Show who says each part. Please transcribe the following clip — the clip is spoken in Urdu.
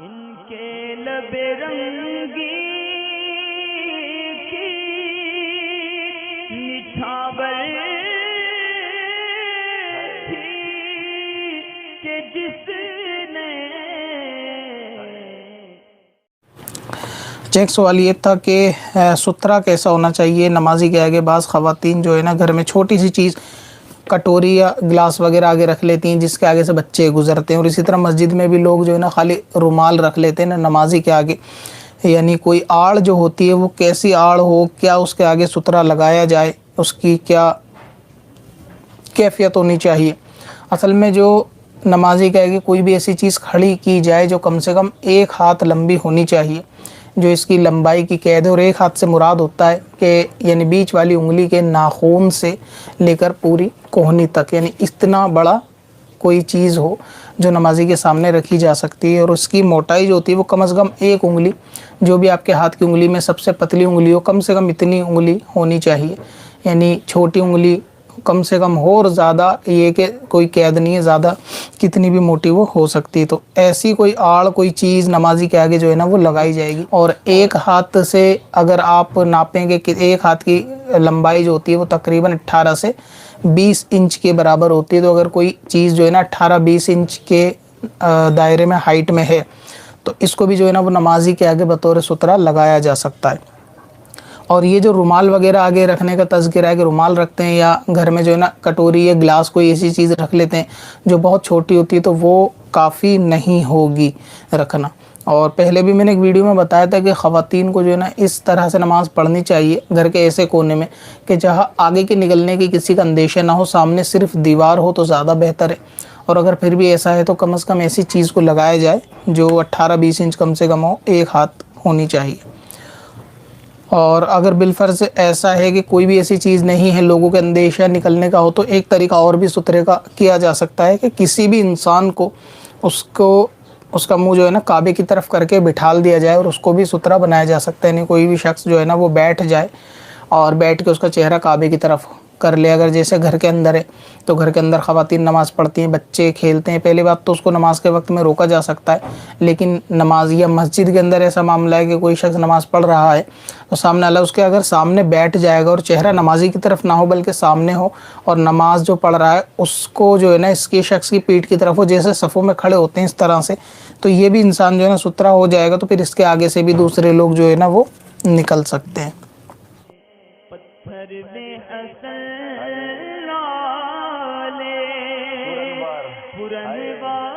Speaker 1: ان کے لب رنگی کی نچھاور تھی کہ جس نے۔
Speaker 2: ایک سوال یہ تھا کہ سترہ کیسا ہونا چاہیے نمازی کے آگے؟ بعض خواتین جو ہے نا گھر میں چھوٹی سی چیز کٹوری یا گلاس وغیرہ آگے رکھ لیتی ہیں جس کے آگے سے بچے گزرتے ہیں، اور اسی طرح مسجد میں بھی لوگ جو ہے نا خالی رومال رکھ لیتے ہیں نا نمازی کے آگے، یعنی کوئی آڑ جو ہوتی ہے وہ کیسی آڑ ہو، کیا اس کے آگے سترہ لگایا جائے، اس کی کیا کیفیت ہونی چاہیے؟ اصل میں جو نمازی کے آگے کوئی بھی ایسی چیز کھڑی کی جائے جو کم سے کم 1 ہاتھ لمبی ہونی چاہیے، جو اس کی لمبائی کی قید ہے، اور 1 ہاتھ سے مراد ہوتا ہے کہ یعنی بیچ والی انگلی کے ناخن سے لے کر پوری کوہنی تک، یعنی اتنا بڑا کوئی چیز ہو جو نمازی کے سامنے رکھی جا سکتی ہے، اور اس کی موٹائی جو ہوتی ہے وہ کم از کم 1 انگلی، جو بھی آپ کے ہاتھ کی انگلی میں سب سے پتلی انگلی ہو کم سے کم اتنی انگلی ہونی چاہیے، یعنی چھوٹی انگلی کم سے کم ہو، اور زیادہ یہ کہ کوئی قید نہیں ہے، زیادہ کتنی بھی موٹی وہ ہو سکتی ہے، تو ایسی کوئی آڑ کوئی چیز نمازی کے آگے جو ہے نا وہ لگائی جائے گی۔ اور 1 ہاتھ سے اگر آپ ناپیں گے کہ 1 ہاتھ کی لمبائی جو ہوتی ہے وہ تقریباً 18 سے 20 انچ کے برابر ہوتی ہے، تو اگر کوئی چیز جو ہے نا 18-20 انچ کے دائرے میں ہائٹ میں ہے تو اس کو بھی جو ہے نا وہ نمازی کے آگے بطور سترہ لگایا جا سکتا ہے۔ اور یہ جو رومال وغیرہ آگے رکھنے کا تذکرہ ہے کہ رومال رکھتے ہیں یا گھر میں جو ہے نا کٹوری یا گلاس کوئی ایسی چیز رکھ لیتے ہیں جو بہت چھوٹی ہوتی ہے، تو وہ کافی نہیں ہوگی رکھنا۔ اور پہلے بھی میں نے ایک ویڈیو میں بتایا تھا کہ خواتین کو جو ہے نا اس طرح سے نماز پڑھنی چاہیے گھر کے ایسے کونے میں کہ جہاں آگے کے نکلنے کی کسی کا اندیشہ نہ ہو، سامنے صرف دیوار ہو تو زیادہ بہتر ہے، اور اگر پھر بھی ایسا ہے تو کم از کم ایسی چیز کو لگایا جائے جو 18-20 انچ کم سے کم ہو، 1 ہاتھ ہونی چاہیے۔ اور اگر بالفرض ایسا ہے کہ کوئی بھی ایسی چیز نہیں ہے، لوگوں کے اندیشہ نکلنے کا ہو، تو ایک طریقہ اور بھی سترے کا کیا جا سکتا ہے کہ کسی بھی انسان کو اس کا منہ جو ہے نا کعبے کی طرف کر کے بٹھال دیا جائے، اور اس کو بھی سترہ بنایا جا سکتا ہے، یعنی کوئی بھی شخص جو ہے نا وہ بیٹھ جائے اور بیٹھ کے اس کا چہرہ کعبے کی طرف کر لے۔ اگر جیسے گھر کے اندر ہے تو گھر کے اندر خواتین نماز پڑھتی ہیں، بچے کھیلتے ہیں، پہلی بات تو اس کو نماز کے وقت میں روکا جا سکتا ہے، لیکن نماز یا مسجد کے اندر ایسا معاملہ ہے کہ کوئی شخص نماز پڑھ رہا ہے تو سامنے اللہ اس کے اگر سامنے بیٹھ جائے گا اور چہرہ نمازی کی طرف نہ ہو بلکہ سامنے ہو، اور نماز جو پڑھ رہا ہے اس کو جو ہے نا اس کے شخص کی پیٹھ کی طرف ہو، جیسے صفوں میں کھڑے ہوتے ہیں اس طرح سے، تو یہ بھی انسان جو ہے نا سترہ ہو جائے گا، تو پھر اس کے آگے سے بھی دوسرے لوگ جو ہے نا وہ نکل سکتے ہیں۔
Speaker 1: پتھر میں حسن لالے پرنوار